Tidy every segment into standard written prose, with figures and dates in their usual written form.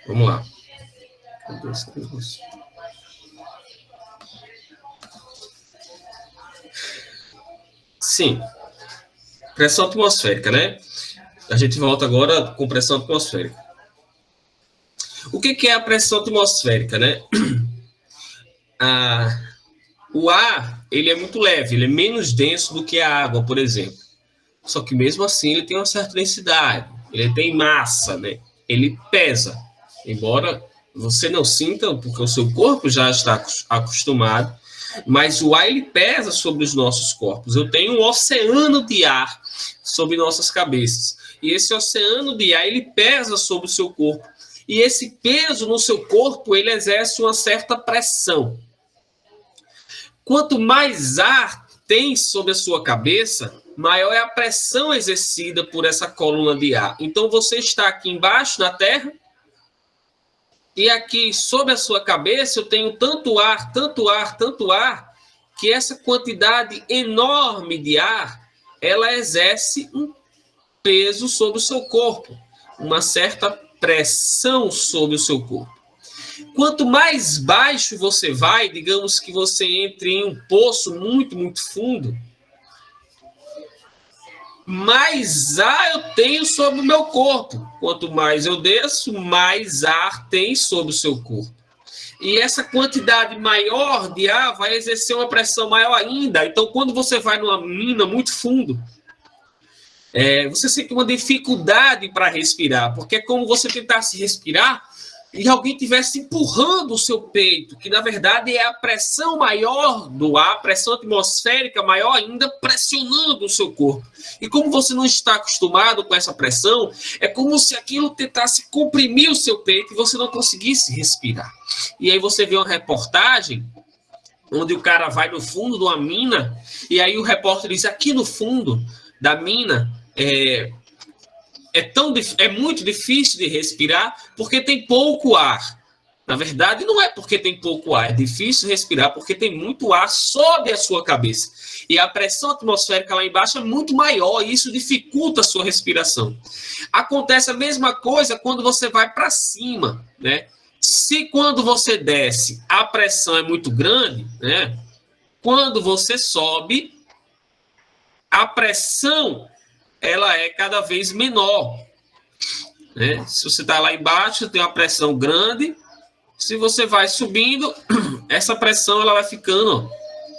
Vamos lá. 1, 2, 3. Sim. Pressão atmosférica, né? A gente volta agora com pressão atmosférica. O que é a pressão atmosférica, né? O ar, ele é muito leve, ele é menos denso do que a água, por exemplo. Só que mesmo assim ele tem uma certa densidade, ele tem massa, né? Ele pesa. Embora você não sinta, porque o seu corpo já está acostumado, mas o ar ele pesa sobre os nossos corpos. Eu tenho um oceano de ar sobre nossas cabeças. E esse oceano de ar ele pesa sobre o seu corpo. E esse peso no seu corpo ele exerce uma certa pressão. Quanto mais ar tem sobre a sua cabeça, maior é a pressão exercida por essa coluna de ar. Então você está aqui embaixo na Terra, e aqui sobre a sua cabeça eu tenho tanto ar, tanto ar, tanto ar, que essa quantidade enorme de ar, ela exerce um peso sobre o seu corpo, uma certa pressão sobre o seu corpo. Quanto mais baixo você vai, digamos que você entre em um poço muito, muito fundo, mais ar eu tenho sobre o meu corpo. Quanto mais eu desço, mais ar tem sobre o seu corpo. E essa quantidade maior de ar vai exercer uma pressão maior ainda. Então, quando você vai numa mina muito fundo, você sente uma dificuldade para respirar, porque é como você tentasse respirar e alguém estivesse empurrando o seu peito, que na verdade é a pressão maior do ar, a pressão atmosférica maior ainda, pressionando o seu corpo. E como você não está acostumado com essa pressão, é como se aquilo tentasse comprimir o seu peito e você não conseguisse respirar. E aí você vê uma reportagem onde o cara vai no fundo de uma mina, e aí o repórter diz, aqui no fundo da mina, é muito difícil de respirar porque tem pouco ar. Na verdade, não é porque tem pouco ar, é difícil respirar porque tem muito ar sob a sua cabeça. E a pressão atmosférica lá embaixo é muito maior e isso dificulta a sua respiração. Acontece a mesma coisa quando você vai para cima, né? Se quando você desce a pressão é muito grande, né? Quando você sobe, a pressão ela é cada vez menor. Né? Se você está lá embaixo, tem uma pressão grande. Se você vai subindo, essa pressão ela vai ficando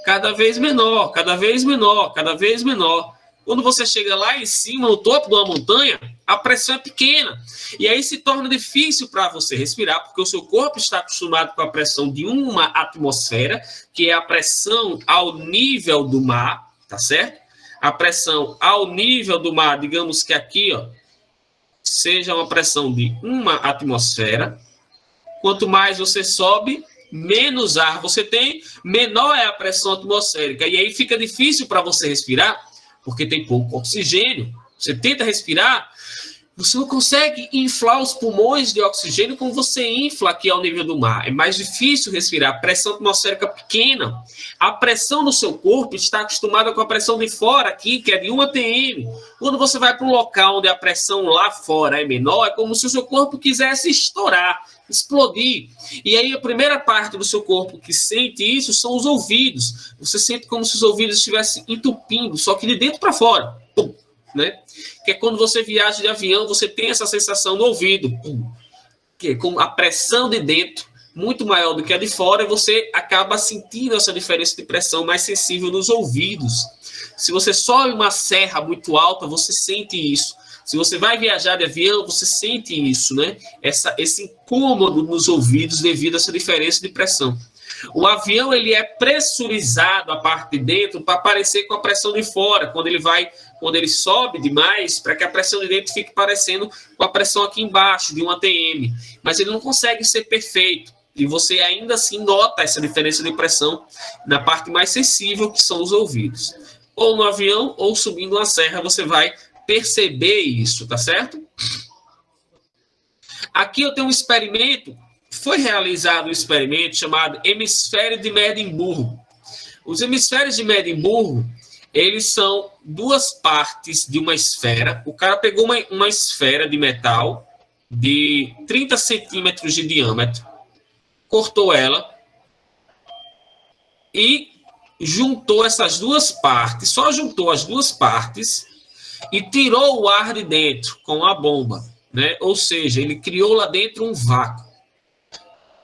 cada vez menor, cada vez menor, cada vez menor. Quando você chega lá em cima, no topo de uma montanha, a pressão é pequena. E aí se torna difícil para você respirar, porque o seu corpo está acostumado com a pressão de uma atmosfera, que é a pressão ao nível do mar, tá certo? A pressão ao nível do mar, digamos que aqui, ó, seja uma pressão de uma atmosfera. Quanto mais você sobe, menos ar você tem, menor é a pressão atmosférica. E aí fica difícil para você respirar, porque tem pouco oxigênio. Você tenta respirar, você não consegue inflar os pulmões de oxigênio como você infla aqui ao nível do mar. É mais difícil respirar. A pressão atmosférica pequena. A pressão no seu corpo está acostumada com a pressão de fora aqui, que é de 1 atm. Quando você vai para um local onde a pressão lá fora é menor, é como se o seu corpo quisesse estourar, explodir. E aí a primeira parte do seu corpo que sente isso são os ouvidos. Você sente como se os ouvidos estivessem entupindo, só que de dentro para fora. Pum, né? Que é quando você viaja de avião, você tem essa sensação no ouvido, que é com a pressão de dentro muito maior do que a de fora, e você acaba sentindo essa diferença de pressão mais sensível nos ouvidos. Se você sobe uma serra muito alta, você sente isso. Se você vai viajar de avião, você sente isso, né? Esse incômodo nos ouvidos devido a essa diferença de pressão. O avião ele é pressurizado a parte de dentro para parecer com a pressão de fora, quando ele sobe demais, para que a pressão de dentro fique parecendo com a pressão aqui embaixo, de 1 atm. Mas ele não consegue ser perfeito. E você ainda assim nota essa diferença de pressão na parte mais sensível, que são os ouvidos. Ou no avião, ou subindo uma serra, você vai perceber isso, tá certo? Aqui eu tenho um experimento. Foi realizado um experimento chamado Hemisfério de Medimburgo. Os hemisférios de Medimburgo, eles são duas partes de uma esfera. O cara pegou uma esfera de metal de 30 centímetros de diâmetro, cortou ela e juntou essas duas partes, só juntou as duas partes e tirou o ar de dentro com a bomba, né? Ou seja, ele criou lá dentro um vácuo.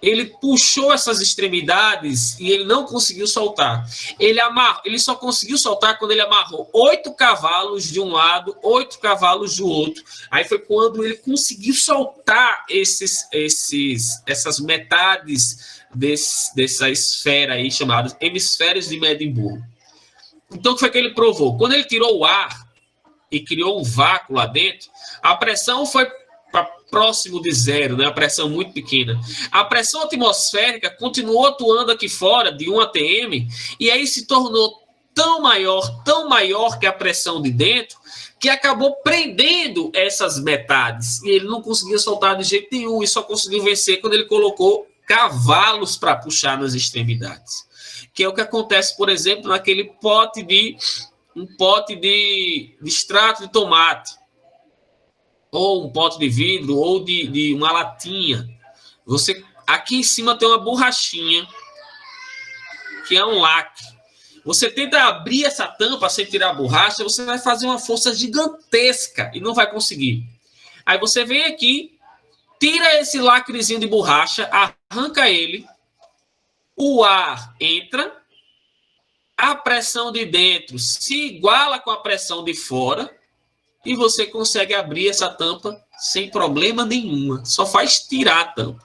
Ele puxou essas extremidades e ele não conseguiu soltar. Ele só conseguiu soltar quando ele amarrou 8 cavalos de um lado, 8 cavalos do outro. Aí foi quando ele conseguiu soltar essas metades dessa esfera aí, chamadas hemisférios de Medimburgo. Então, o que foi que ele provou? Quando ele tirou o ar e criou um vácuo lá dentro, a pressão foi próximo de zero, né? A pressão muito pequena. A pressão atmosférica continuou atuando aqui fora de 1 atm e aí se tornou tão maior que a pressão de dentro, que acabou prendendo essas metades. E ele não conseguia soltar de jeito nenhum e só conseguiu vencer quando ele colocou cavalos para puxar nas extremidades. Que é o que acontece, por exemplo, naquele pote de extrato de tomate, ou um pote de vidro, ou de uma latinha. Você, aqui em cima tem uma borrachinha, que é um lacre. Você tenta abrir essa tampa sem tirar a borracha, você vai fazer uma força gigantesca e não vai conseguir. Aí você vem aqui, tira esse lacrezinho de borracha, arranca ele, o ar entra, a pressão de dentro se iguala com a pressão de fora, e você consegue abrir essa tampa sem problema nenhuma. Só faz tirar a tampa.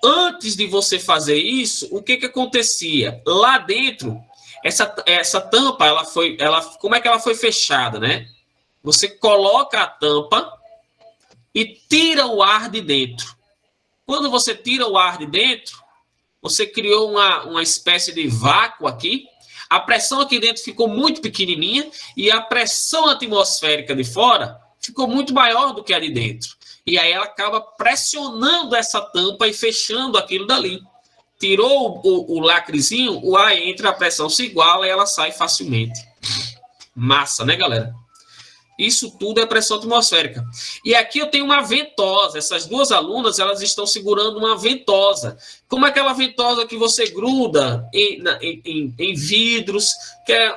Antes de você fazer isso, o que acontecia? Lá dentro, essa tampa, como é que ela foi fechada, né? Você coloca a tampa e tira o ar de dentro. Quando você tira o ar de dentro, você criou uma espécie de vácuo aqui. A pressão aqui dentro ficou muito pequenininha e a pressão atmosférica de fora ficou muito maior do que a de dentro. E aí ela acaba pressionando essa tampa e fechando aquilo dali. Tirou o lacrezinho, o ar entra, a pressão se iguala e ela sai facilmente. Massa, né, galera? Isso tudo é pressão atmosférica. E aqui eu tenho uma ventosa. Essas duas alunas, elas estão segurando uma ventosa. Como aquela ventosa que você gruda em vidros, que é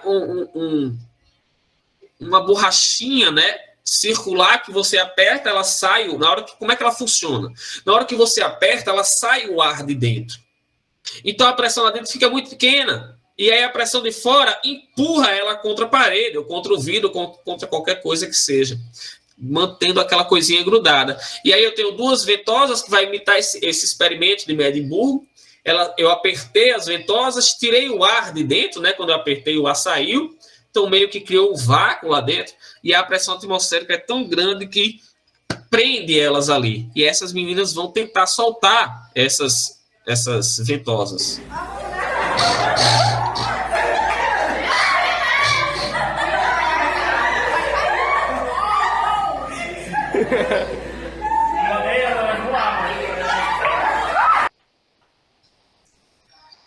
uma borrachinha, né? Circular que você aperta, ela sai. Como é que ela funciona? Na hora que você aperta, ela sai o ar de dentro. Então a pressão lá dentro fica muito pequena. E aí a pressão de fora empurra ela contra a parede, ou contra o vidro, ou contra qualquer coisa que seja, mantendo aquela coisinha grudada. E aí eu tenho duas ventosas que vai imitar esse experimento de Medimburgo. Eu apertei as ventosas, tirei o ar de dentro, né? Quando eu apertei, o ar saiu. Então meio que criou um vácuo lá dentro. E a pressão atmosférica é tão grande que prende elas ali. E essas meninas vão tentar soltar essas ventosas.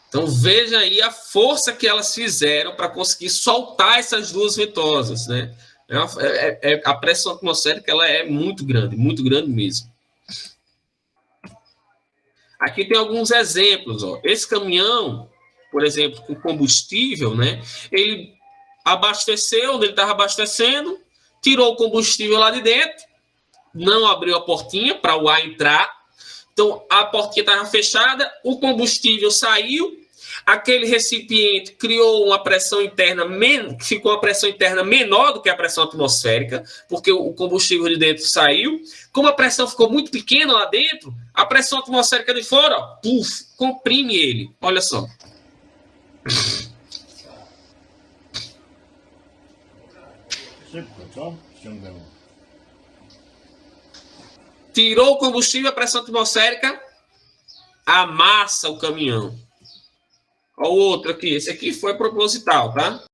Então veja aí a força que elas fizeram para conseguir soltar essas duas ventosas, né? A pressão atmosférica ela é muito grande mesmo. Aqui tem alguns exemplos. Ó. Esse caminhão, por exemplo, com combustível, né? Ele abasteceu, onde ele estava abastecendo, tirou o combustível lá de dentro, não abriu a portinha para o ar entrar. Então, a portinha estava fechada, o combustível saiu, aquele recipiente criou uma pressão interna, ficou uma pressão interna menor do que a pressão atmosférica, porque o combustível de dentro saiu. Como a pressão ficou muito pequena lá dentro, a pressão atmosférica de fora, ó, puff, comprime ele. Olha só. Tirou o combustível, a pressão atmosférica amassa o caminhão. Olha o outro aqui. Esse aqui foi proposital, tá?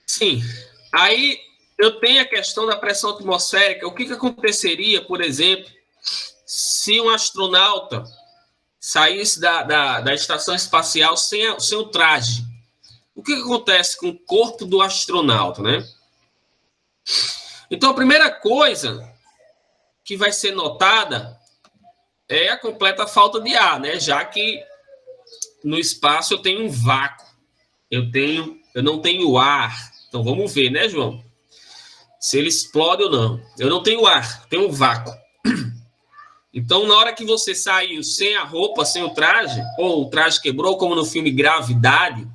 Sim. Aí eu tenho a questão da pressão atmosférica. O que aconteceria, por exemplo, se um astronauta saísse da estação espacial sem o traje? O que acontece com o corpo do astronauta, né? Então, a primeira coisa que vai ser notada é a completa falta de ar, né? Já que no espaço eu tenho um vácuo, eu não tenho ar. Então, vamos ver, né, João? Se ele explode ou não. Eu não tenho ar, tenho um vácuo. Então, na hora que você saiu sem a roupa, sem o traje, ou o traje quebrou, como no filme Gravidade,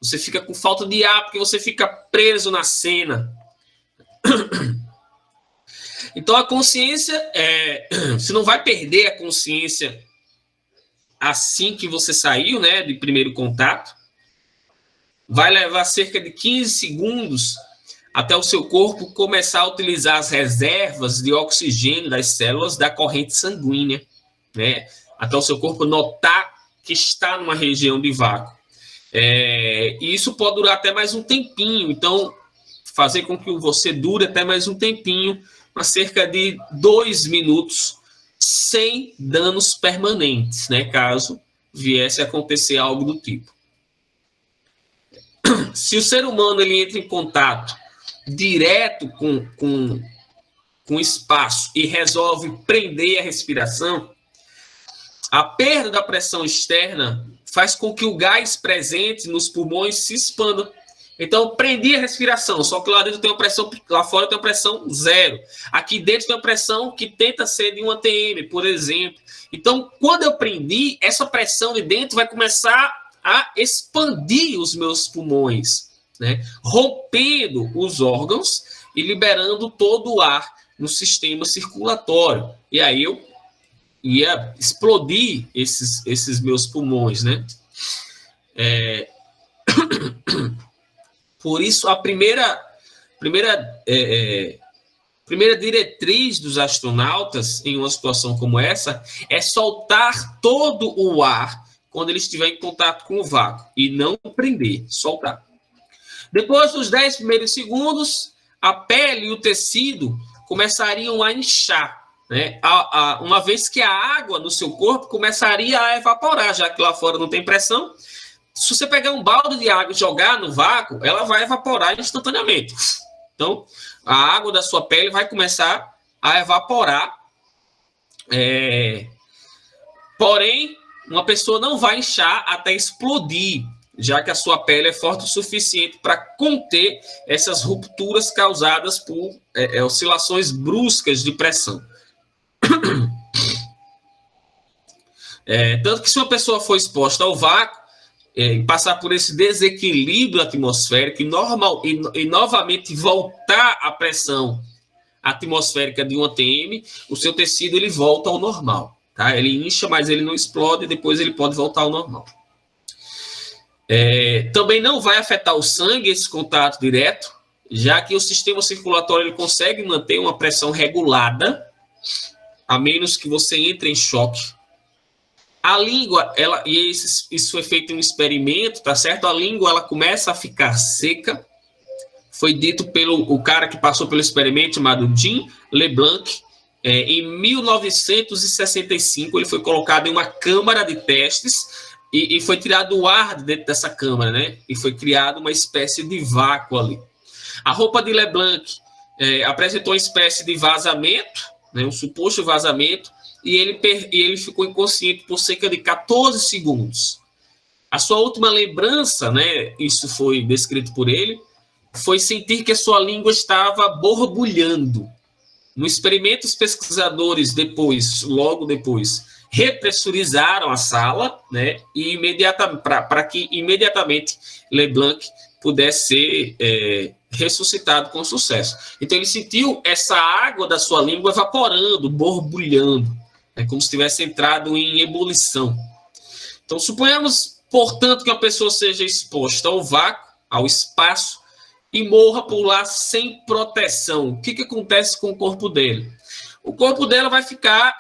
você fica com falta de ar, porque você fica preso na cena. Então, a consciência, você não vai perder a consciência assim que você saiu, né, de primeiro contato. Vai levar cerca de 15 segundos até o seu corpo começar a utilizar as reservas de oxigênio das células da corrente sanguínea, né? Até o seu corpo notar que está numa região de vácuo. E isso pode durar até mais um tempinho. Então, fazer com que você dure até mais um tempinho, a cerca de 2 minutos, sem danos permanentes, né? Caso viesse a acontecer algo do tipo. Se o ser humano ele entra em contato direto com o espaço e resolve prender a respiração, a perda da pressão externa faz com que o gás presente nos pulmões se expanda. Então, prendi a respiração, só que lá dentro tem uma pressão, lá fora tem uma pressão zero. Aqui dentro tem uma pressão que tenta ser de 1 atm, por exemplo. Então, quando eu prendi, essa pressão de dentro vai começar a expandir os meus pulmões, né? Rompendo os órgãos e liberando todo o ar no sistema circulatório. E aí eu ia explodir esses meus pulmões, né? Por isso, a primeira diretriz dos astronautas em uma situação como essa é soltar todo o ar quando ele estiver em contato com o vácuo e não prender, soltar. Depois dos 10 primeiros segundos, a pele e o tecido começariam a inchar, né? Uma vez que a água no seu corpo começaria a evaporar, já que lá fora não tem pressão. Se você pegar um balde de água e jogar no vácuo, ela vai evaporar instantaneamente. Então, a água da sua pele vai começar a evaporar. Porém, uma pessoa não vai inchar até explodir, já que a sua pele é forte o suficiente para conter essas rupturas causadas por oscilações bruscas de pressão. Tanto que se uma pessoa for exposta ao vácuo, e passar por esse desequilíbrio atmosférico e novamente voltar à pressão atmosférica de 1 atm, o seu tecido ele volta ao normal. Tá? Ele incha, mas ele não explode, e depois ele pode voltar ao normal. Também não vai afetar o sangue esse contato direto, já que o sistema circulatório ele consegue manter uma pressão regulada, a menos que você entre em choque. A língua, isso foi feito em um experimento, tá certo? A língua, ela começa a ficar seca. Foi dito pelo cara que passou pelo experimento, chamado Jean Leblanc. Em 1965, ele foi colocado em uma câmara de testes e foi tirado o ar dentro dessa câmara, né? E foi criado uma espécie de vácuo ali. A roupa de Leblanc apresentou uma espécie de vazamento, né? Um suposto vazamento, e ele ficou inconsciente por cerca de 14 segundos. A sua última lembrança, né, isso foi descrito por ele, foi sentir que a sua língua estava borbulhando. No experimento, os pesquisadores logo depois, repressurizaram a sala, né, e para que imediatamente Leblanc pudesse ser ressuscitado com sucesso. Então, ele sentiu essa água da sua língua evaporando, borbulhando, como se tivesse entrado em ebulição. Então, suponhamos, portanto, que a pessoa seja exposta ao vácuo, ao espaço, e morra por lá sem proteção. O que acontece com o corpo dele? O corpo dela vai ficar...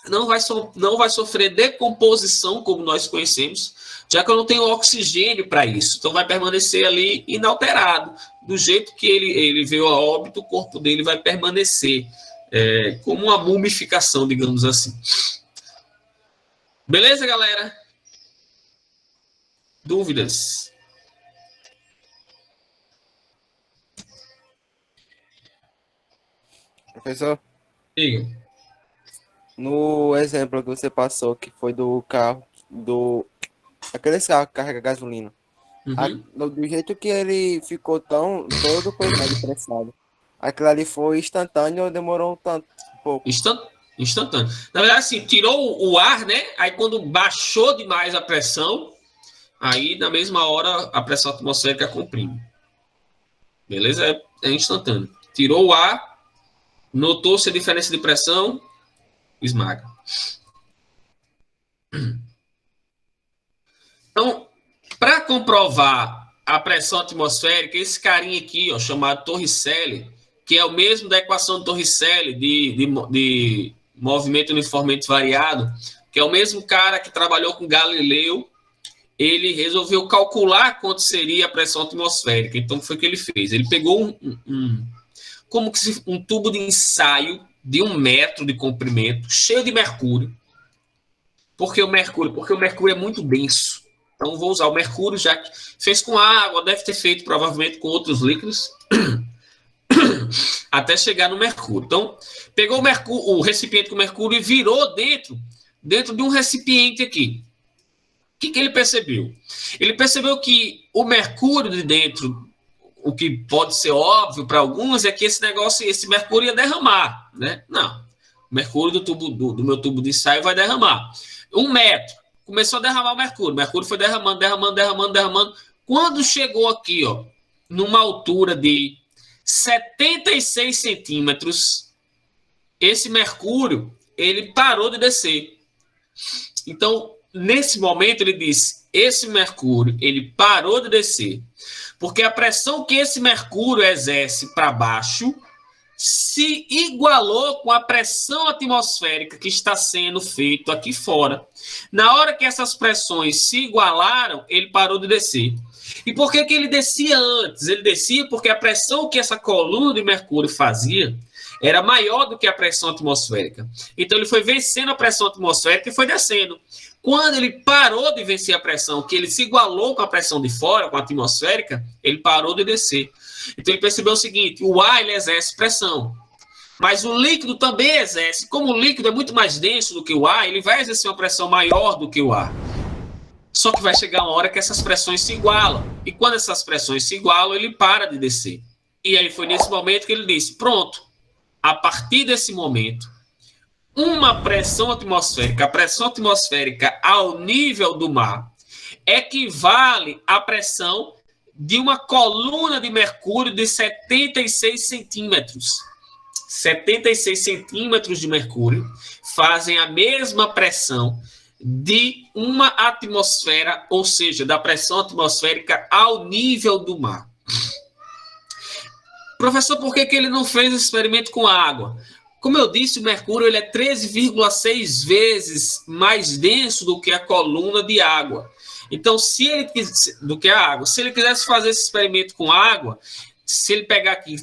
não vai sofrer decomposição, como nós conhecemos, já que eu não tenho oxigênio para isso. Então, vai permanecer ali inalterado. Do jeito que ele veio a óbito, o corpo dele vai permanecer como uma mumificação, digamos assim. Beleza, galera? Dúvidas? Professor, Diga. no exemplo que você passou, que foi do carro, aquele carro que carrega gasolina, Uhum. do jeito que ele ficou todo coisado, pressado, aquilo ali foi instantâneo ou demorou um pouco? Instantâneo. Na verdade, assim, tirou o ar, né? Aí quando baixou demais a pressão, aí na mesma hora a pressão atmosférica comprime. Beleza? É instantâneo. Tirou o ar, notou-se a diferença de pressão, esmaga. Então, para comprovar a pressão atmosférica, esse carinha aqui, ó, chamado Torricelli, que é o mesmo da equação de Torricelli de movimento uniformemente variado, que é o mesmo cara que trabalhou com Galileu, ele resolveu calcular quanto seria a pressão atmosférica. Então, foi o que ele fez. Ele pegou como que um tubo de ensaio de 1 metro de comprimento, cheio de mercúrio. Por que o mercúrio? Porque o mercúrio é muito denso. Então, vou usar o mercúrio, já que fez com água, deve ter feito provavelmente com outros líquidos, até chegar no mercúrio. Então, pegou o recipiente com mercúrio e virou dentro de um recipiente aqui. O que ele percebeu? Ele percebeu que o mercúrio de dentro, o que pode ser óbvio para alguns, é que esse mercúrio ia derramar, né? Não. O mercúrio do meu tubo de ensaio vai derramar. 1 metro. Começou a derramar o mercúrio foi derramando. Quando chegou aqui, ó, numa altura de 76 centímetros, esse mercúrio, ele parou de descer. Então, nesse momento, ele disse, esse mercúrio, ele parou de descer, porque a pressão que esse mercúrio exerce para baixo se igualou com a pressão atmosférica que está sendo feito aqui fora. Na hora que essas pressões se igualaram, ele parou de descer. E por que ele descia antes? Ele descia porque a pressão que essa coluna de mercúrio fazia era maior do que a pressão atmosférica. Então ele foi vencendo a pressão atmosférica e foi descendo. Quando ele parou de vencer a pressão, que ele se igualou com a pressão de fora, com a atmosférica, ele parou de descer. Então ele percebeu o seguinte, o ar ele exerce pressão, mas o líquido também exerce. Como o líquido é muito mais denso do que o ar, ele vai exercer uma pressão maior do que o ar. Só que vai chegar uma hora que essas pressões se igualam. E quando essas pressões se igualam, ele para de descer. E aí foi nesse momento que ele disse, pronto, a partir desse momento, uma pressão atmosférica, a pressão atmosférica ao nível do mar, equivale à pressão de uma coluna de mercúrio de 76 centímetros. 76 centímetros de mercúrio fazem a mesma pressão de uma atmosfera, ou seja, da pressão atmosférica ao nível do mar. Professor, por que ele não fez esse experimento com água? Como eu disse, o mercúrio ele é 13,6 vezes mais denso do que a coluna de água. Então, do que a água. Se ele quisesse fazer esse experimento com água, se ele pegar aqui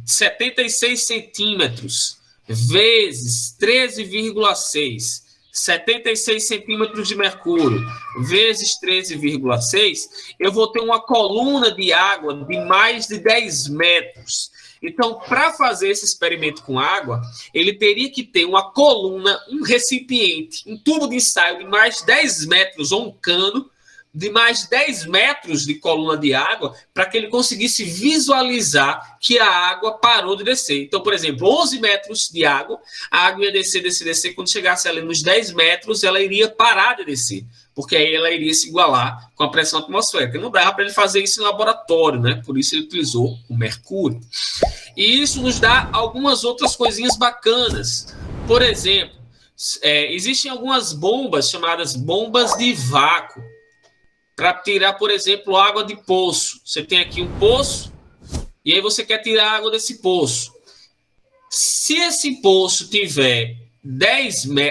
76 centímetros vezes 13,6, 76 centímetros de mercúrio vezes 13,6, eu vou ter uma coluna de água de mais de 10 metros. Então, para fazer esse experimento com água, ele teria que ter uma coluna, um recipiente, um tubo de ensaio de mais de 10 metros, ou um cano de mais 10 metros de coluna de água, para que ele conseguisse visualizar que a água parou de descer. Então, por exemplo, 11 metros de água, a água ia descer. Quando chegasse ali nos 10 metros, ela iria parar de descer, porque aí ela iria se igualar com a pressão atmosférica. Não dava para ele fazer isso em laboratório, né? Por isso ele utilizou o mercúrio. E isso nos dá algumas outras coisinhas bacanas. Por exemplo, existem algumas bombas chamadas bombas de vácuo, para tirar, por exemplo, água de poço. Você tem aqui um poço, e aí você quer tirar água desse poço. Se esse poço tiver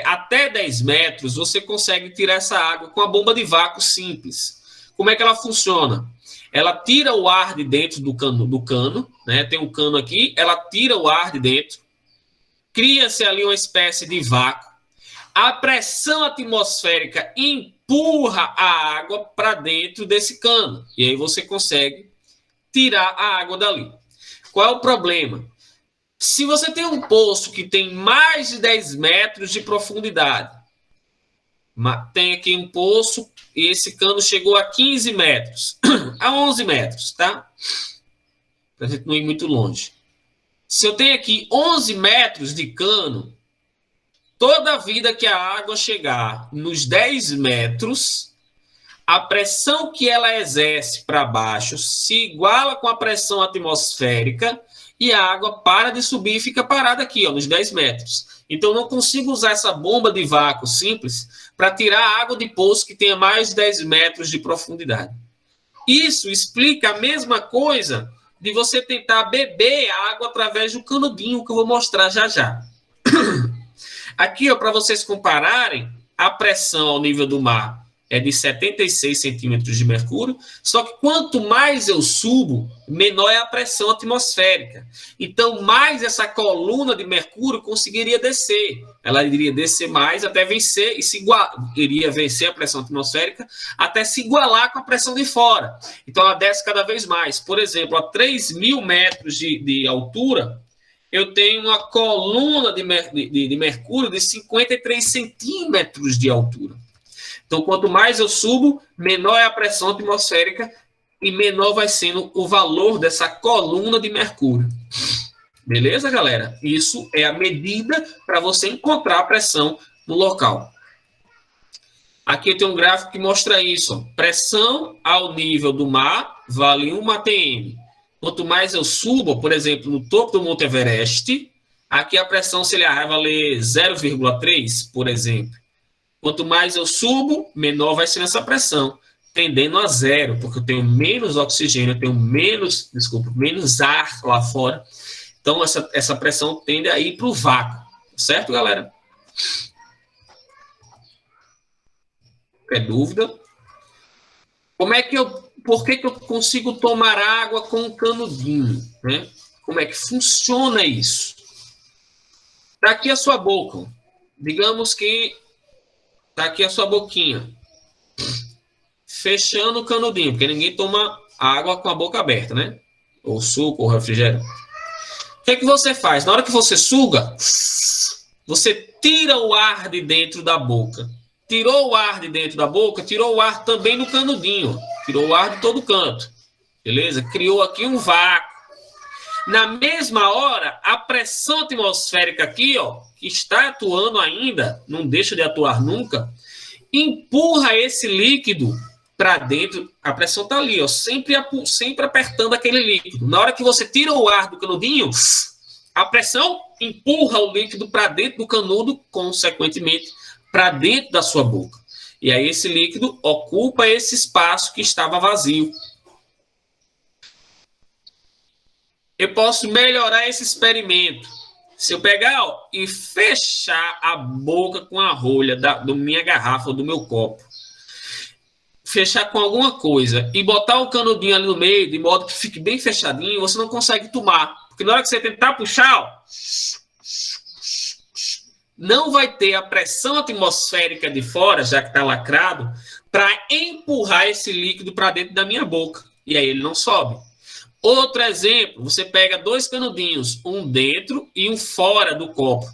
até 10 metros, você consegue tirar essa água com a bomba de vácuo simples. Como é que ela funciona? Ela tira o ar de dentro do cano, né? Tem um cano aqui, ela tira o ar de dentro, cria-se ali uma espécie de vácuo. A pressão atmosférica empurra a água para dentro desse cano. E aí você consegue tirar a água dali. Qual é o problema? Se você tem um poço que tem mais de 10 metros de profundidade, tem aqui um poço e esse cano chegou a 15 metros, a 11 metros, tá? Para a gente não ir muito longe. Se eu tenho aqui 11 metros de cano, toda vida que a água chegar nos 10 metros, a pressão que ela exerce para baixo se iguala com a pressão atmosférica e a água para de subir e fica parada aqui, ó, nos 10 metros. Então, eu não consigo usar essa bomba de vácuo simples para tirar a água de poço que tenha mais de 10 metros de profundidade. Isso explica a mesma coisa de você tentar beber água através do canudinho, que eu vou mostrar já já. Aqui, para vocês compararem, a pressão ao nível do mar é de 76 centímetros de mercúrio, só que quanto mais eu subo, menor é a pressão atmosférica. Então, mais essa coluna de mercúrio conseguiria descer. Ela iria descer mais até vencer, iria vencer a pressão atmosférica até se igualar com a pressão de fora. Então, ela desce cada vez mais. Por exemplo, a 3.000 metros de altura, eu tenho uma coluna de mercúrio de 53 centímetros de altura. Então, quanto mais eu subo, menor é a pressão atmosférica e menor vai sendo o valor dessa coluna de mercúrio. Beleza, galera? Isso é a medida para você encontrar a pressão no local. Aqui eu tenho um gráfico que mostra isso. Ó. Pressão ao nível do mar vale 1 atm. Quanto mais eu subo, por exemplo, no topo do Monte Everest, aqui a pressão se vai valer 0,3, por exemplo. Quanto mais eu subo, menor vai ser essa pressão, tendendo a zero, porque eu tenho menos oxigênio, eu tenho menos ar lá fora. Então, essa pressão tende a ir para o vácuo. Certo, galera? É dúvida? Por que eu consigo tomar água com um canudinho? Né? Como é que funciona isso? Está aqui a sua boca. Digamos que está aqui a sua boquinha. Fechando o canudinho, porque ninguém toma água com a boca aberta, né? Ou suco, ou refrigerante. O que você faz? Na hora que você suga, você tira o ar de dentro da boca. Tirou o ar de dentro da boca, tirou o ar também no canudinho. Tirou o ar de todo canto. Beleza? Criou aqui um vácuo. Na mesma hora, a pressão atmosférica aqui, ó, que está atuando ainda, não deixa de atuar nunca, empurra esse líquido para dentro. A pressão está ali, ó, sempre apertando aquele líquido. Na hora que você tira o ar do canudinho, a pressão empurra o líquido para dentro do canudo, consequentemente, para dentro da sua boca. E aí esse líquido ocupa esse espaço que estava vazio. Eu posso melhorar esse experimento. Se eu pegar e fechar a boca com a rolha da minha garrafa ou do meu copo, fechar com alguma coisa e botar o canudinho ali no meio, de modo que fique bem fechadinho, você não consegue tomar. Porque na hora que você tentar puxar, ó, não vai ter a pressão atmosférica de fora, já que está lacrado, para empurrar esse líquido para dentro da minha boca. E aí ele não sobe. Outro exemplo, você pega 2 canudinhos, um dentro e um fora do copo.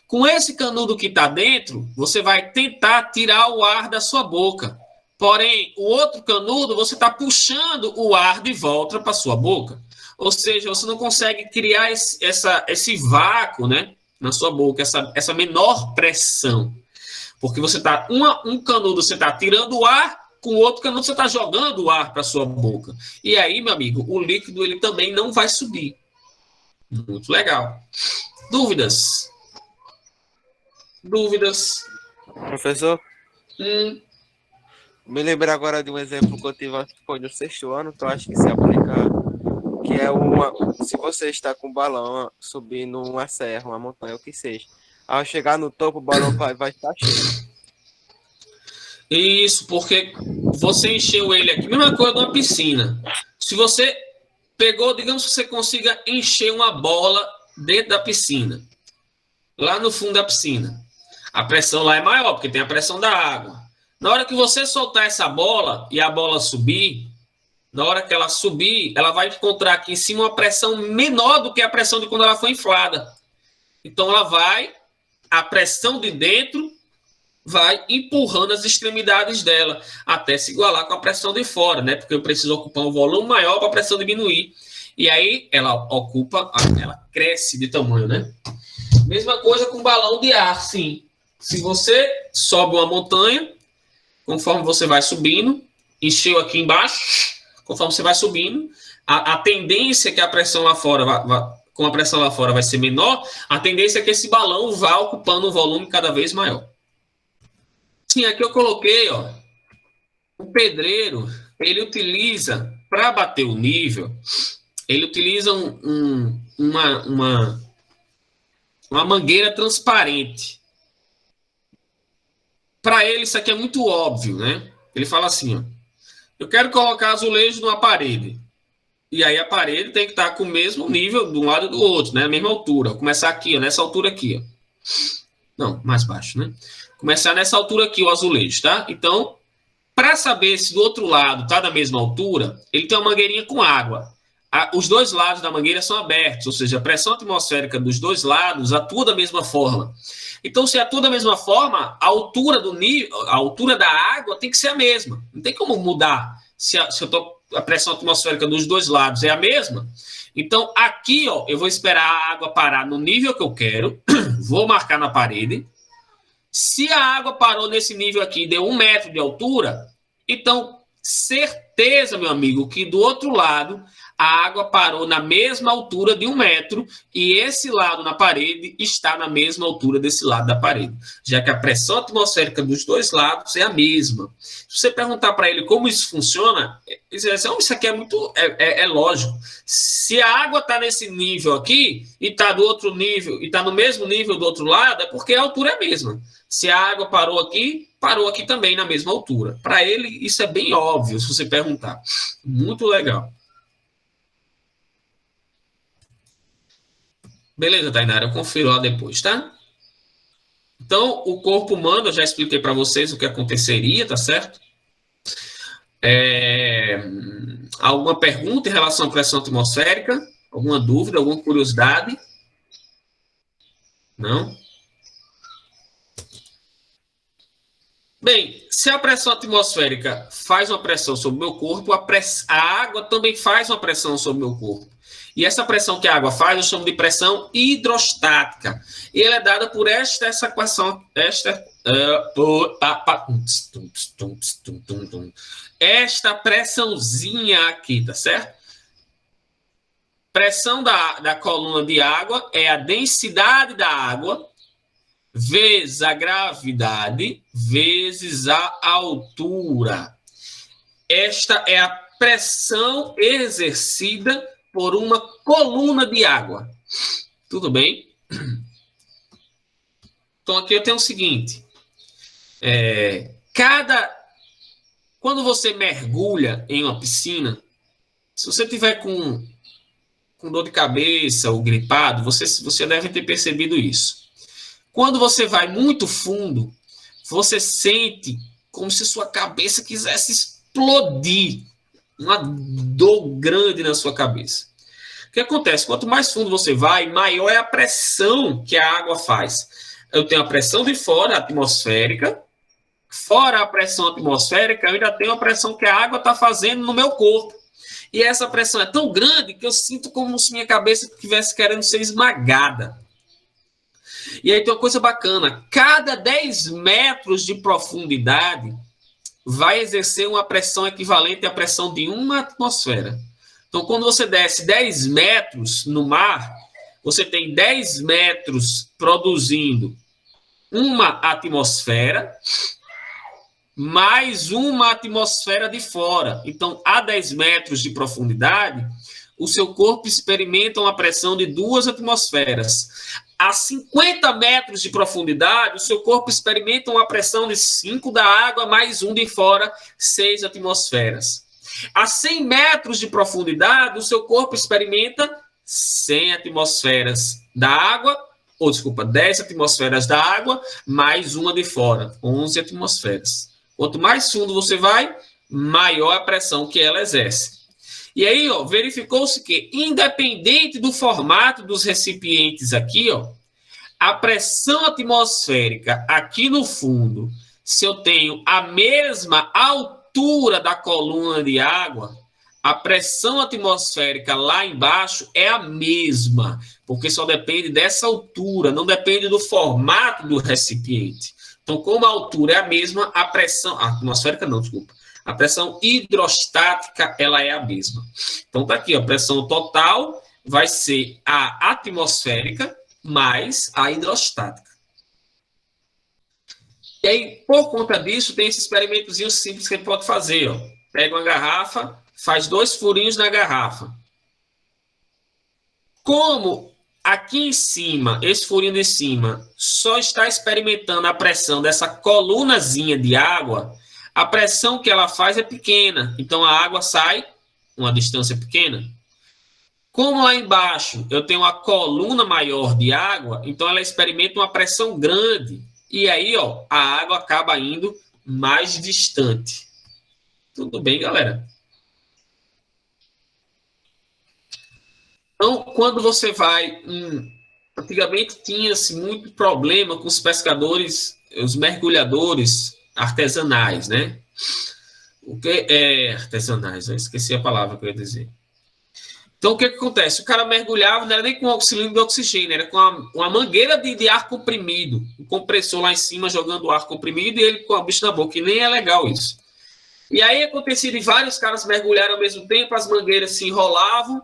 Com esse canudo que está dentro, você vai tentar tirar o ar da sua boca. Porém, o outro canudo, você está puxando o ar de volta para a sua boca. Ou seja, você não consegue criar esse vácuo, né, na sua boca, essa menor pressão. Porque você está, um canudo você está tirando o ar, com o outro canudo você está jogando o ar para a sua boca. E aí, meu amigo, o líquido ele também não vai subir. Muito legal. Dúvidas? Dúvidas? Professor? Me lembrei agora de um exemplo que eu tive, acho que foi no 6º ano, que eu acho que se aplica, que é se você está com um balão subindo uma serra, uma montanha, o que seja, Ao chegar no topo, o balão vai estar cheio. Isso, porque você encheu ele aqui. Mesma coisa de uma piscina. Se você pegou, digamos que você consiga encher uma bola dentro da piscina, lá no fundo da piscina. A pressão lá é maior, porque tem a pressão da água. Na hora que você soltar essa bola e a bola subir, na hora que ela subir, ela vai encontrar aqui em cima uma pressão menor do que a pressão de quando ela foi inflada. Então ela vai, a pressão de dentro vai empurrando as extremidades dela até se igualar com a pressão de fora, né? Porque eu preciso ocupar um volume maior para a pressão diminuir. E aí ela ocupa, ela cresce de tamanho, né? Mesma coisa com balão de ar, sim. Se você sobe uma montanha, conforme você vai subindo, encheu aqui embaixo, conforme você vai subindo, a tendência é que a pressão lá fora, com a pressão lá fora vai ser menor, a tendência é que esse balão vá ocupando um volume cada vez maior. Sim, aqui eu coloquei, ó, o pedreiro, ele utiliza, para bater o nível, ele utiliza uma mangueira transparente. Para ele, isso aqui é muito óbvio, né? Ele fala assim, ó, eu quero colocar azulejo numa parede. E aí a parede tem que estar com o mesmo nível de um lado e do outro, né? A mesma altura. Vou começar aqui, ó, nessa altura aqui, ó. Não, mais baixo, né? Começar nessa altura aqui, o azulejo, tá? Então, para saber se do outro lado está da mesma altura, ele tem uma mangueirinha com água. Os dois lados da mangueira são abertos, ou seja, a pressão atmosférica dos dois lados atua da mesma forma. Então, se atua da mesma forma, a altura do nível, a altura da água tem que ser a mesma. Não tem como mudar se a pressão atmosférica dos dois lados é a mesma. Então, aqui, ó, eu vou esperar a água parar no nível que eu quero, vou marcar na parede. Se a água parou nesse nível aqui, deu 1 metro de altura, então, certeza, meu amigo, que do outro lado a água parou na mesma altura de 1 metro e esse lado na parede está na mesma altura desse lado da parede, já que a pressão atmosférica dos dois lados é a mesma. Se você perguntar para ele como isso funciona, isso aqui é muito lógico. Se a água está nesse nível aqui e está do outro nível e está no mesmo nível do outro lado, é porque a altura é a mesma. Se a água parou aqui também na mesma altura. Para ele, isso é bem óbvio, se você perguntar. Muito legal. Beleza, Tainara, eu confiro lá depois, tá? Então, o corpo humano, eu já expliquei para vocês o que aconteceria, tá certo? Alguma pergunta em relação à pressão atmosférica? Alguma dúvida, alguma curiosidade? Não? Bem, se a pressão atmosférica faz uma pressão sobre o meu corpo, a água também faz uma pressão sobre o meu corpo. E essa pressão que a água faz, eu chamo de pressão hidrostática. E ela é dada por esta equação, esta pressãozinha aqui, tá certo? Pressão da coluna de água é a densidade da água vezes a gravidade vezes a altura. Esta é a pressão exercida por uma coluna de água. Tudo bem? Então, aqui eu tenho o seguinte. Quando você mergulha em uma piscina, se você tiver com dor de cabeça ou gripado, você deve ter percebido isso. Quando você vai muito fundo, você sente como se sua cabeça quisesse explodir. Uma dor grande na sua cabeça. O que acontece? Quanto mais fundo você vai, maior é a pressão que a água faz. Eu tenho a pressão de fora, atmosférica. Fora a pressão atmosférica, eu ainda tenho a pressão que a água está fazendo no meu corpo. E essa pressão é tão grande que eu sinto como se minha cabeça estivesse querendo ser esmagada. E aí tem uma coisa bacana. Cada 10 metros de profundidade vai exercer uma pressão equivalente à pressão de uma atmosfera. Então, quando você desce 10 metros no mar, você tem 10 metros produzindo uma atmosfera mais uma atmosfera de fora. Então, a 10 metros de profundidade, o seu corpo experimenta uma pressão de 2 atmosferas. a 50 metros de profundidade, o seu corpo experimenta uma pressão de 5 da água, mais 1 de fora, 6 atmosferas. A 100 metros de profundidade, o seu corpo experimenta 100 atmosferas da água, 10 atmosferas da água, mais uma de fora, 11 atmosferas. Quanto mais fundo você vai, maior a pressão que ela exerce. E aí, verificou-se que, independente do formato dos recipientes aqui, a pressão atmosférica aqui no fundo, se eu tenho a mesma altura da coluna de água, a pressão atmosférica lá embaixo é a mesma, porque só depende dessa altura, não depende do formato do recipiente. Então, como a altura é a mesma, a pressão atmosférica não, desculpa. A pressão hidrostática, ela é a mesma. Então, tá aqui, a pressão total vai ser a atmosférica mais a hidrostática. E aí, por conta disso, tem esse experimentozinho simples que a gente pode fazer. Pega uma garrafa, faz 2 furinhos na garrafa. Como aqui em cima, esse furinho de cima, só está experimentando a pressão dessa colunazinha de água, a pressão que ela faz é pequena. Então, a água sai uma distância pequena. Como lá embaixo eu tenho uma coluna maior de água, então ela experimenta uma pressão grande. E aí, a água acaba indo mais distante. Tudo bem, galera? Então, quando você vai... Antigamente tinha-se muito problema com os pescadores, os mergulhadores artesanais, né? O que é artesanais? Eu esqueci a palavra que eu ia dizer. Então, o que acontece? O cara mergulhava, não era nem com o cilindro de oxigênio, era com uma mangueira de ar comprimido, um compressor lá em cima jogando ar comprimido e ele com a bicha na boca, e nem é legal isso. E aí acontecia de vários caras mergulharem ao mesmo tempo, as mangueiras se enrolavam,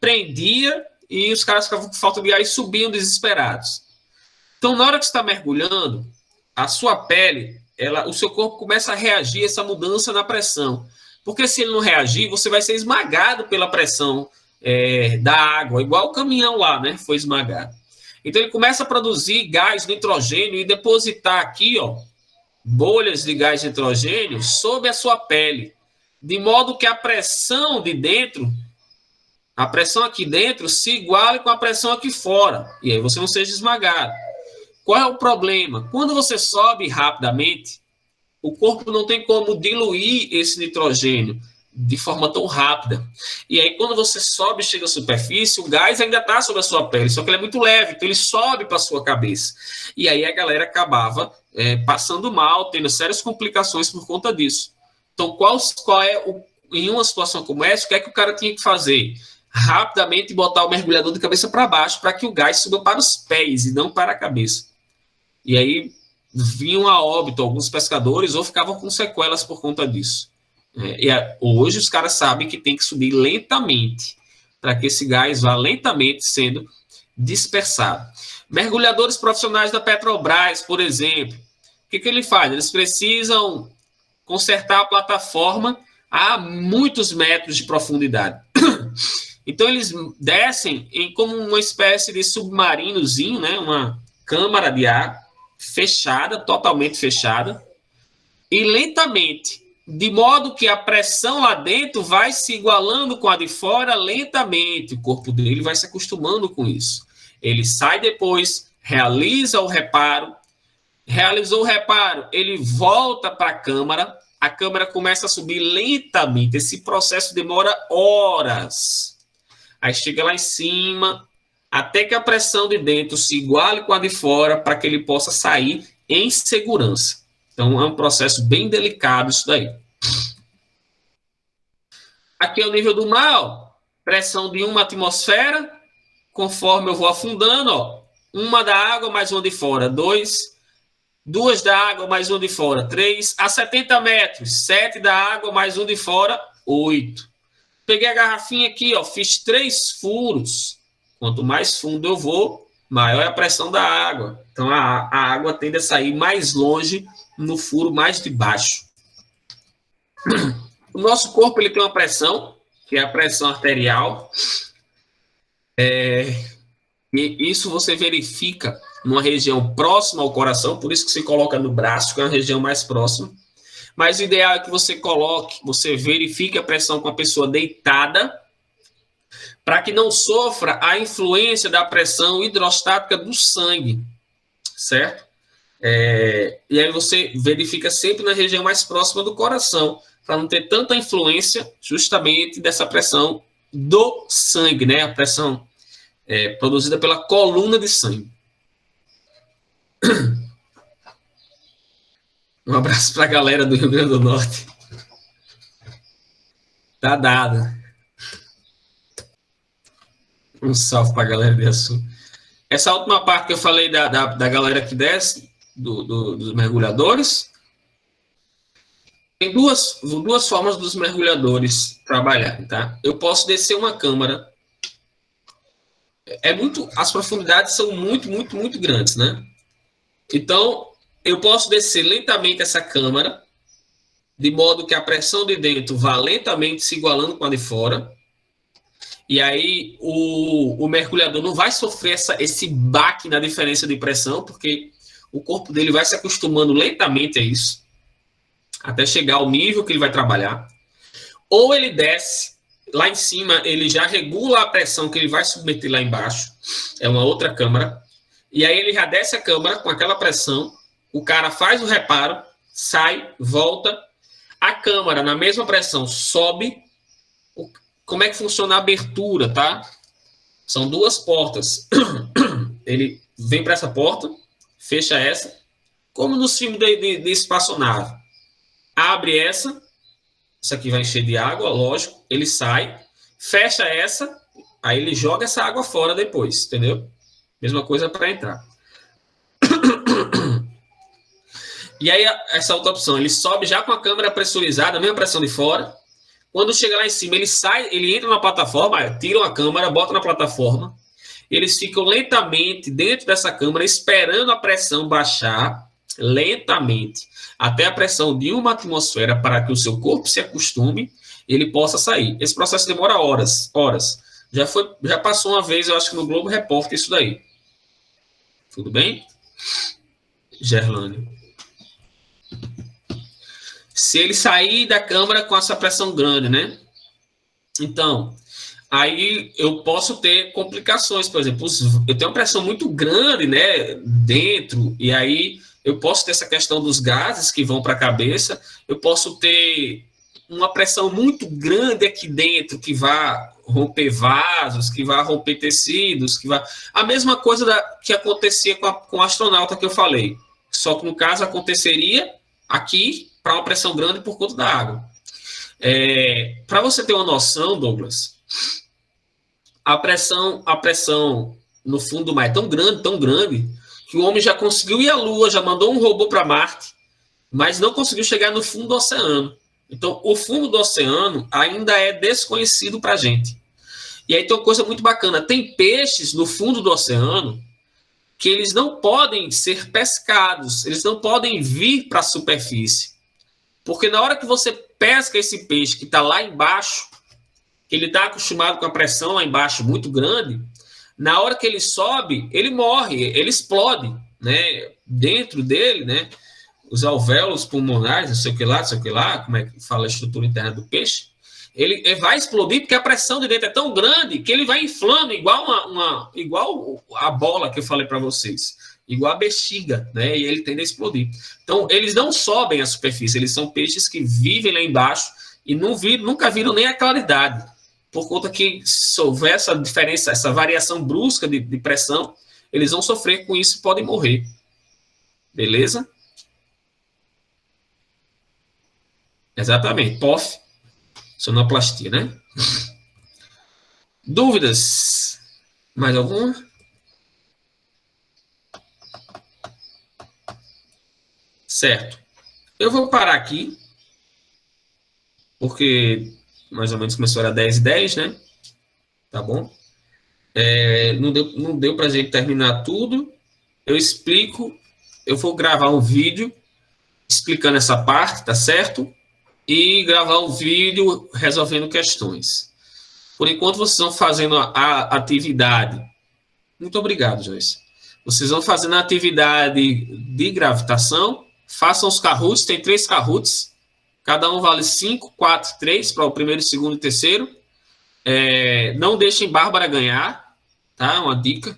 prendia e os caras ficavam com falta de ar e subiam desesperados. Então, na hora que você está mergulhando, a sua pele, o seu corpo começa a reagir a essa mudança na pressão. Porque se ele não reagir, você vai ser esmagado pela pressão da água, igual o caminhão lá, né? Foi esmagado. Então, ele começa a produzir gás nitrogênio e depositar aqui, bolhas de gás nitrogênio sobre a sua pele, de modo que a pressão de dentro, a pressão aqui dentro, se iguale com a pressão aqui fora. E aí você não seja esmagado. Qual é o problema? Quando você sobe rapidamente, o corpo não tem como diluir esse nitrogênio de forma tão rápida. E aí, quando você sobe e chega à superfície, o gás ainda está sobre a sua pele, só que ele é muito leve, então ele sobe para a sua cabeça. E aí a galera acabava passando mal, tendo sérias complicações por conta disso. Então, em uma situação como essa, o que é que o cara tinha que fazer? Rapidamente botar o mergulhador de cabeça para baixo, para que o gás suba para os pés e não para a cabeça. E aí vinham a óbito alguns pescadores ou ficavam com sequelas por conta disso. Hoje os caras sabem que tem que subir lentamente, para que esse gás vá lentamente sendo dispersado. Mergulhadores profissionais da Petrobras, por exemplo, o que ele faz? Eles precisam consertar a plataforma a muitos metros de profundidade. Então eles descem em como uma espécie de submarinozinho, né? Uma câmara de ar fechada, totalmente fechada, e lentamente, de modo que a pressão lá dentro vai se igualando com a de fora lentamente, o corpo dele vai se acostumando com isso. Ele sai depois, realiza o reparo, realizou o reparo, ele volta para a câmara começa a subir lentamente, esse processo demora horas. Aí chega lá em cima, até que a pressão de dentro se iguale com a de fora, para que ele possa sair em segurança. Então, é um processo bem delicado isso daí. Aqui é o nível do mar, pressão de 1 atmosfera, conforme eu vou afundando, 1 da água mais 1 de fora, 2 da água mais 1 de fora, 3 a 70 metros, 7 da água mais 1 de fora, 8. Peguei a garrafinha aqui, fiz 3 furos. Quanto mais fundo eu vou, maior é a pressão da água. Então, a água tende a sair mais longe no furo mais de baixo. O nosso corpo ele tem uma pressão, que é a pressão arterial. E isso você verifica numa região próxima ao coração, por isso que se coloca no braço, que é uma região mais próxima. Mas o ideal é que você coloque, você verifique a pressão com a pessoa deitada, para que não sofra a influência da pressão hidrostática do sangue, certo? E aí você verifica sempre na região mais próxima do coração, para não ter tanta influência justamente dessa pressão do sangue, né? A pressão produzida pela coluna de sangue. Um abraço para a galera do Rio Grande do Norte. Tá dado. Um salve para a galera do Sul. Essa última parte que eu falei da galera que desce, dos mergulhadores, tem duas formas dos mergulhadores trabalharem, tá? Eu posso descer uma câmara. As profundidades são muito, muito, muito grandes, né? Então, eu posso descer lentamente essa câmara, de modo que a pressão de dentro vá lentamente se igualando com a de fora. E aí o mergulhador não vai sofrer esse baque na diferença de pressão, porque o corpo dele vai se acostumando lentamente a isso, até chegar ao nível que ele vai trabalhar. Ou ele desce, lá em cima ele já regula a pressão que ele vai submeter lá embaixo, é uma outra câmara, e aí ele já desce a câmara com aquela pressão, o cara faz o reparo, sai, volta, a câmara na mesma pressão sobe. Como é que funciona a abertura, tá? São duas portas. Ele vem para essa porta, fecha essa, como nos filmes de espaçonave. Abre essa aqui vai encher de água, lógico. Ele sai, fecha essa, aí ele joga essa água fora depois, entendeu? Mesma coisa para entrar. E aí, essa outra opção, ele sobe já com a câmera pressurizada, a mesma pressão de fora. Quando chega lá em cima, ele sai, ele entra na plataforma, tiram a câmera, bota na plataforma. Eles ficam lentamente dentro dessa câmera, esperando a pressão baixar lentamente, até a pressão de 1 atmosfera, para que o seu corpo se acostume e ele possa sair. Esse processo demora horas. Já passou uma vez, eu acho que no Globo Repórter, isso daí. Tudo bem? Gerlânio. Se ele sair da câmara com essa pressão grande, né? Então, aí eu posso ter complicações, por exemplo, eu tenho uma pressão muito grande, né, dentro, e aí eu posso ter essa questão dos gases que vão para a cabeça, eu posso ter uma pressão muito grande aqui dentro, que vai romper vasos, que vai romper tecidos, que vai... A mesma coisa que acontecia com o astronauta que eu falei, só que no caso aconteceria aqui, para uma pressão grande por conta da água. Para você ter uma noção, Douglas, a pressão no fundo do mar é tão grande, que o homem já conseguiu ir à Lua, já mandou um robô para Marte, mas não conseguiu chegar no fundo do oceano. Então, o fundo do oceano ainda é desconhecido para a gente. E aí tem uma coisa muito bacana, tem peixes no fundo do oceano que eles não podem ser pescados, eles não podem vir para a superfície. Porque na hora que você pesca esse peixe que está lá embaixo, que ele está acostumado com a pressão lá embaixo muito grande, na hora que ele sobe, ele morre, ele explode, né? Dentro dele, né? Os alvéolos pulmonares, não sei o que lá, como é que fala a estrutura interna do peixe, ele vai explodir porque a pressão de dentro é tão grande que ele vai inflando igual igual a bola que eu falei para vocês. Igual a bexiga, né? E ele tende a explodir. Então, eles não sobem à superfície, eles são peixes que vivem lá embaixo e nunca viram nem a claridade. Por conta que, se houver essa diferença, essa variação brusca de pressão, eles vão sofrer com isso e podem morrer. Beleza? Exatamente. POF, sonoplastia, né? Dúvidas? Mais alguma? Certo. Eu vou parar aqui, porque mais ou menos começou a 10h10, né? Tá bom? Não deu para a gente terminar tudo. Eu explico, eu vou gravar um vídeo explicando essa parte, tá certo? E gravar um vídeo resolvendo questões. Por enquanto, vocês estão fazendo a atividade Muito obrigado, Joyce. Vocês vão fazendo a atividade de gravitação, façam os Kahoots, tem 3 Kahoots, cada um vale 5, 4, 3 para o primeiro, segundo e terceiro. Não deixem Bárbara ganhar, tá? Uma dica.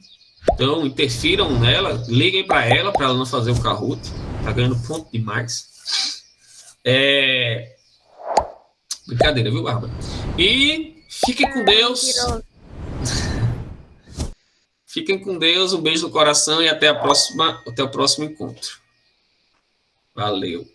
Então, interfiram nela, liguem para ela não fazer o Kahoot. Tá ganhando ponto demais. Brincadeira, viu, Bárbara? E fiquem com Deus. Fiquem com Deus, um beijo no coração e até o próximo encontro. Valeu.